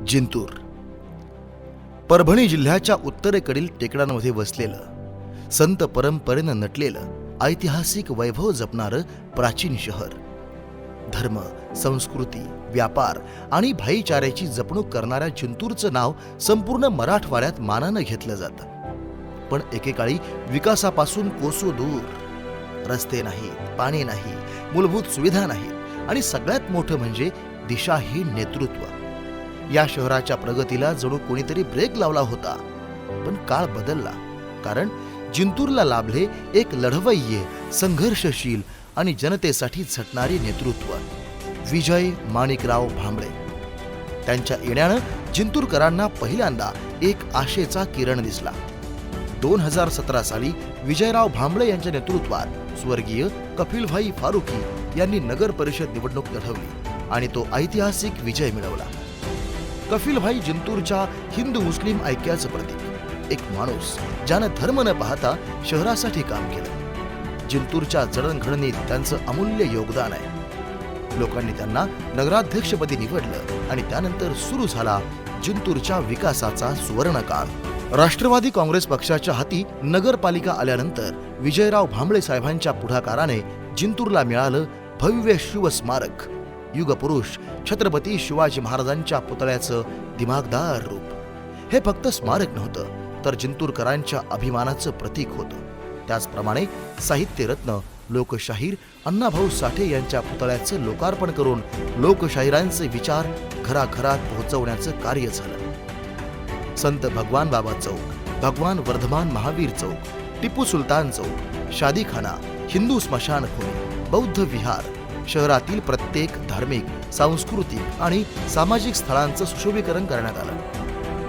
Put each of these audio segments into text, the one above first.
जिंतूर परभणी जिल्ह्याच्या उत्तरेकडील टेकड्यांमध्ये वसलेलं संत परंपरेनं नटलेलं ऐतिहासिक वैभव जपणारं प्राचीन शहर. धर्म, संस्कृती, व्यापार आणि भाईचाऱ्याची जपणूक करणाऱ्या जिंतूरचं नाव संपूर्ण मराठवाड्यात मानानं घेतलं जातं. पण एकेकाळी विकासापासून कोसो दूर. रस्ते नाहीत, पाणी नाही, मूलभूत सुविधा नाहीत आणि सगळ्यात मोठं म्हणजे दिशाहीन नेतृत्व. या शहराच्या प्रगतीला जणू कोणीतरी ब्रेक लावला होता. पण काळ बदलला, कारण जिंतूरला लाभले एक लढवय्ये, संघर्षशील आणि जनतेसाठी झटणारे नेतृत्व, विजय माणिकराव भांबळे. त्यांच्या येण्यानं जिंतूरकरांना पहिल्यांदा एक आशेचा किरण दिसला. 2017 साली विजयराव भांबळे यांच्या नेतृत्वात स्वर्गीय कपिलभाई फारुकी यांनी नगर परिषद निवडणूक लढवली आणि तो ऐतिहासिक विजय मिळवला. कपिलभाई जिंतूरच्या हिंदू मुस्लिम ऐक्याचं प्रतीक, एक माणूस ज्यानं धर्म न पाहता शहरासाठी काम केलं. जिंतूरच्या जडणघडणीत त्यांचं अमूल्य योगदान आहे. लोकांनी त्यांना नगराध्यक्षपदी निवडलं आणि त्यानंतर सुरू झाला जिंतूरच्या विकासाचा सुवर्णकाळ. राष्ट्रवादी काँग्रेस पक्षाच्या हाती नगरपालिका आल्यानंतर विजयराव भांबळे साहेबांच्या पुढाकाराने जिंतूरला मिळालं भव्य शिवस्मारक, युगपुरुष छत्रपती शिवाजी महाराजांच्या पुतळ्याचं दिमागदार रूप. हे फक्त स्मारक नव्हतं, तर जिंतूरकरांच्या अभिमानाचं प्रतीक होतं. त्याचप्रमाणे साहित्यरत्न लोकशाहीर अण्णाभाऊ साठे यांच्या पुतळ्याचं लोकार्पण करून लोकशाहिरांचे विचार घराघरात पोहोचवण्याचं कार्य झालं. संत भगवान बाबा चौक, भगवान वर्धमान महावीर चौक, टिपू सुलतान चौक, शादीखाना, हिंदू स्मशानभूमी, बौद्ध विहार, शहरातील प्रत्येक धार्मिक, सांस्कृतिक आणि सामाजिक स्थळांचं सुशोभीकरण करण्यात आलं.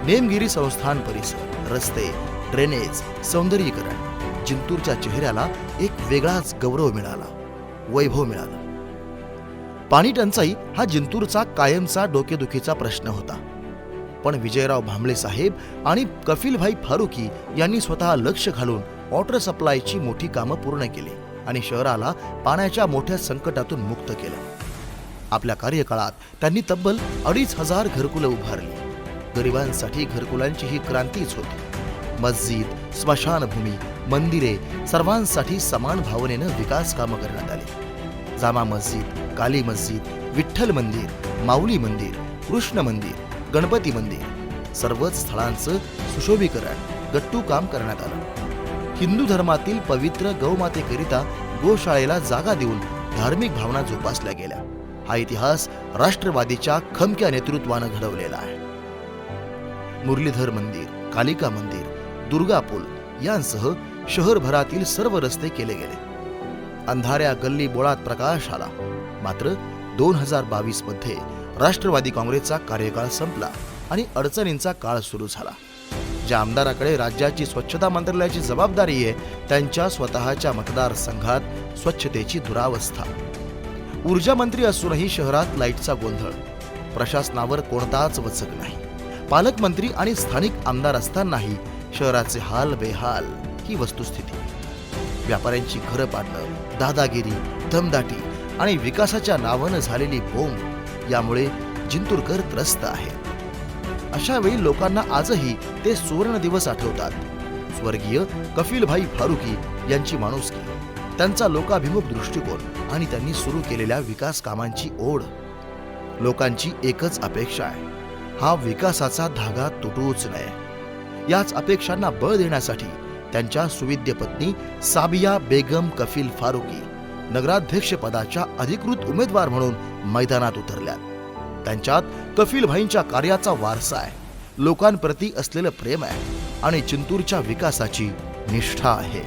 नेमगिरी संस्थान परिसर, रस्ते, ड्रेनेज, सौंदर्यीकरण. जिंतूरच्या चेहऱ्याला एक वेगळाच गौरव मिळाला, वैभव मिळालं. पाणी टंचाई हा जिंतूरचा कायमचा डोकेदुखीचा प्रश्न होता. पण विजयराव भांबळे साहेब आणि कपिलभाई फारुकी यांनी स्वतः लक्ष घालून वॉटर सप्लायची मोठी कामं पूर्ण केली आणि शहराला पाण्याच्या मोठ्या संकटातून मुक्त केलं. आपल्या कार्यकाळात त्यांनी तब्बल 2,500 घरकुलं उभारली. गरिबांसाठी घरकुलांची ही क्रांतीच होती. मस्जिद, स्मशानभूमी, मंदिरे सर्वांसाठी समान भावनेनं विकास कामं करण्यात आली. जामा मस्जिद, काली मस्जिद, विठ्ठल मंदिर, माऊली मंदिर, कृष्ण मंदिर, गणपती मंदिर, सर्वच स्थळांचं सुशोभीकरण, गट्टू काम करण्यात आलं. हिंदू धर्मातील पवित्र गौमातेकरिता गोशाळेला जागा देऊन धार्मिक भावना जोपासल्या गेल्या. हा इतिहास राष्ट्रवादीच्या खमक्या नेतृत्वानं घडवलेला आहे. मुरलीधर मंदिर, कालिका मंदिर, दुर्गा पूल यांसह शहरभरातील सर्व रस्ते केले गेले. अंधाऱ्या गल्ली बोळात प्रकाश आला. मात्र 2022 मध्ये राष्ट्रवादी काँग्रेसचा कार्यकाळ संपला आणि अडचणींचा काळ सुरू झाला. ज्या आमदाराकडे राज्याची स्वच्छता मंत्रालयाची जबाबदारी आहे, त्यांच्या स्वतःच्या मतदारसंघात स्वच्छतेची दुरावस्था. ऊर्जा मंत्री असूनही शहरात लाईटचा गोंधळ. प्रशासनावर कोणताच वचक नाही. पालकमंत्री आणि स्थानिक आमदार असतानाही शहराचे हाल बेहाल ही वस्तुस्थिती. व्यापाऱ्यांची घरं पाडणं, दादागिरी, दमदाटी आणि विकासाच्या नावानं झालेली बोंब यामुळे जिंतूरकर त्रस्त आहेत. अशा वेळी लोकांना आजही ते सुवर्ण दिवस आठवतात. स्वर्गीय कपिलभाई फारुकी यांची माणुसकी, त्यांचा लोकाभिमुख दृष्टिकोन आणि त्यांनी सुरू केलेल्या विकास कामांची ओढ. लोकांची एकच अपेक्षा आहे, हा विकासाचा धागा तुटूच नये. याच अपेक्षांना बळ देण्यासाठी त्यांच्या सुविद्य पत्नी साबिया बेगम कफील फारुकी नगराध्यक्ष पदाच्या अधिकृत उमेदवार म्हणून मैदानात उतरल्यात. त्यांच्यात कपिलभाईंच्या कार्याचा वारसा आहे, लोकांप्रती असलेलं प्रेम आहे आणि जिंतूरच्या विकासाची निष्ठा आहे.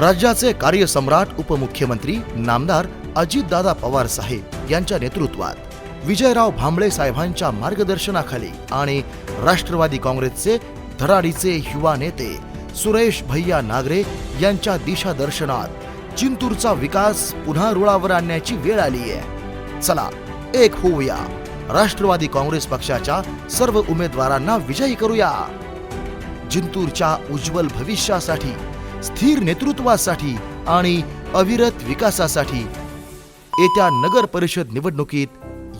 राज्याचे कार्यसम्राट उपमुख्यमंत्री नामदार अजितदादा पवार साहेब यांच्या नेतृत्वात विजयराव भांबळे साहेबांच्या मार्गदर्शनाखाली आणि राष्ट्रवादी काँग्रेसचे धडाडीचे युवा नेते सुरेश भैया नागरे यांच्या दिशादर्शनात जिंतूरचा विकास पुन्हा रुळावर आणण्याची वेळ आली आहे. चला एक होऊया, राष्ट्रवादी काँग्रेस पक्षाच्या सर्व उमेदवारांना विजयी करूया. जिंतूरच्या उज्ज्वल भविष्यासाठी, स्थिर नेतृत्वासाठी आणि अविरत विकासासाठी येत्या नगर परिषद निवडणुकीत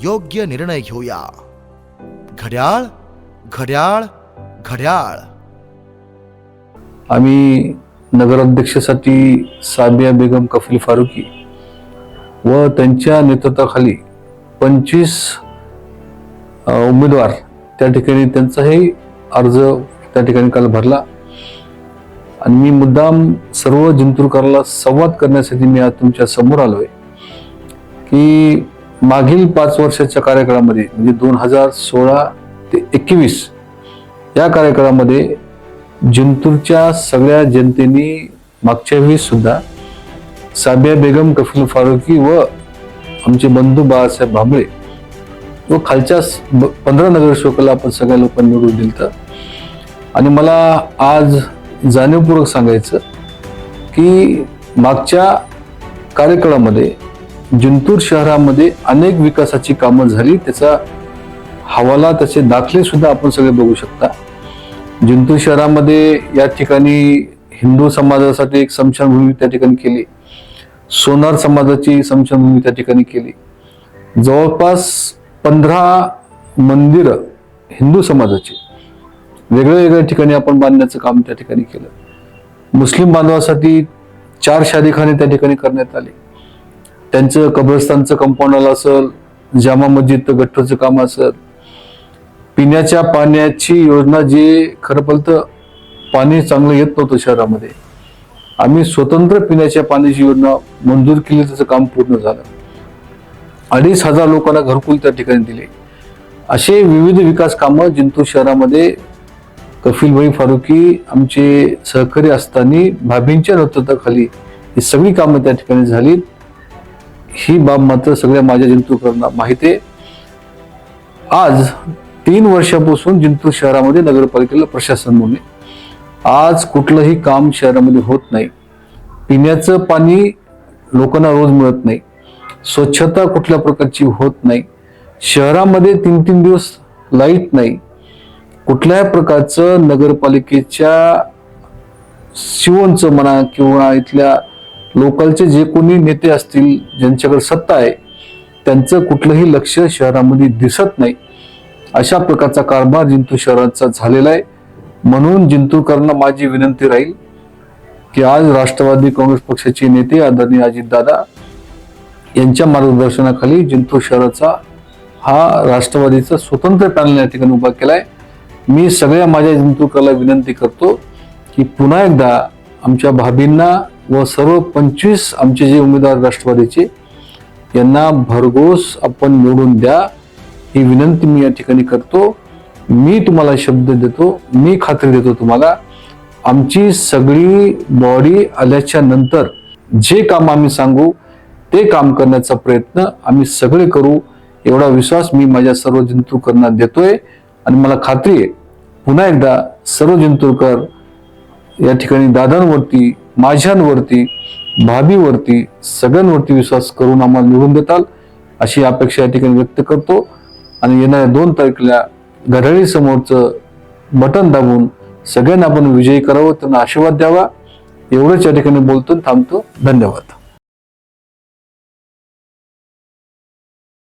योग्य निर्णय घेऊया. घड्याळ घड्याळ घड्याळ. आम्ही नगराध्यक्षासाठी साबिया बेगम कफील फारुकी व त्यांच्या नेतृत्वाखाली 25 उमेदवार त्या ठिकाणी त्यांचाही अर्ज त्या ठिकाणी काल भरला आणि मी मुद्दाम सर्व जिंतूरकरांना संवाद करण्यासाठी मी आज तुमच्या समोर आलोय की मागील 5 वर्षाच्या कार्यकाळामध्ये म्हणजे 2016 ते 21 या कार्यकाळामध्ये जिंतूरच्या सगळ्या जनतेने मागच्या वेळी सुद्धा साबिया बेगम कफील फारुकी व आमचे बंधू बाळासाहेब भांबळे व खालच्या 15 नगरसेवकाला आपण सगळ्या लोकांनी निवडून दिलं. आणि मला आज जाणीवपूर्वक सांगायचं की मागच्या कार्यकाळामध्ये जिंतूर शहरामध्ये अनेक विकासाची कामं झाली. त्याचा हवाला त्याचे दाखले सुद्धा आपण सगळे बघू शकता. जिंतूर शहरामध्ये या ठिकाणी हिंदू समाजासाठी एक स्मशानभूमी त्या ठिकाणी केली. सोनार समाजाची स्मशानभूमी त्या ठिकाणी केली. जवळपास 15 मंदिर हिंदू समाजाची वेगळ्या वेगळ्या ठिकाणी आपण बांधण्याचं काम त्या ठिकाणी केलं. मुस्लिम बांधवासाठी 4 शादीखाने त्या ठिकाणी करण्यात आले. त्यांचं कब्रस्तानचं कंपाऊंड असेल, जामा मस्जिद गठ्ठोचं काम असेल, पिण्याच्या पाण्याची योजना जे खरं बोलतं पाणी चांगलं येत नव्हतं शहरामध्ये, आम्ही स्वतंत्र पिण्याच्या पाण्याची योजना मंजूर केली. त्याचं काम पूर्ण झालं. 2,500 लोकांना घरकुल त्या ठिकाणी दिले. असे विविध विकास कामं जिंतूर शहरामध्ये कफीलभाई फारुकी आमचे सहकारी असताना भाभींच्या नेतृत्वाखाली ही सगळी कामं त्या ठिकाणी झाली. ही बाब मात्र सगळ्या माझ्या जिंतूरकरांना माहिती आहे. आज 3 वर्षापासून जिंतूर शहरामध्ये नगरपालिकेला प्रशासन म्हणून आज कुठलंही काम शहरामध्ये होत नाही. पिण्याचं पाणी लोकांना रोज मिळत नाही. स्वच्छता कुठल्या प्रकारची होत नाही. शहरामध्ये 3-3 दिवस लाईट नाही. कुठल्याही प्रकारचं नगरपालिकेच्या शिवणचं म्हणा किंवा इथल्या लोकलचे जे कोणी नेते असतील ज्यांच्याकडे सत्ता आहे त्यांचं कुठलंही लक्ष शहरामध्ये दिसत नाही. अशा प्रकारचा कारभार जिंतूर शहराचा झालेला आहे. म्हणून जिंतूरकरांना माझी विनंती राहील की आज राष्ट्रवादी काँग्रेस पक्षाचे नेते आदरणीय अजितदादा यांच्या मार्गदर्शनाखाली जिंतूर शहराचा हा राष्ट्रवादीचा स्वतंत्र पॅनल या ठिकाणी उभा केलाय. मी सगळ्या माझ्या जिंतूरकरांना विनंती करतो की पुन्हा एकदा आमच्या भाभींना व सर्व 25 आमचे जे उमेदवार राष्ट्रवादीचे यांना भरघोस आपण निवडून द्या. ही विनंती मी या ठिकाणी करतो. मी तुम्हाला शब्द देतो, मी खात्री देतो तुम्हाला, आमची सगळी बॉडी आल्याच्या नंतर जे काम आम्ही सांगू ते काम करण्याचा प्रयत्न आम्ही सगळे करू. एवढा विश्वास मी माझ्या सर्व जिंतूरकरांना देतोय आणि मला खात्री आहे पुन्हा एकदा सर्व जिंतूरकर या ठिकाणी दादांवरती, माझ्यांवरती, भाभीवरती, सगळ्यांवरती विश्वास करून आम्हाला निवडून देताल अशी अपेक्षा या ठिकाणी व्यक्त करतो. आणि येणाऱ्या 2 तारखेला घड्याळी समोरचं बटन दाबून सगळ्यांना आपण विजयी करावं, त्यांना आशीर्वाद द्यावा. एवढंच या ठिकाणी बोलतो, थांबतो. धन्यवाद.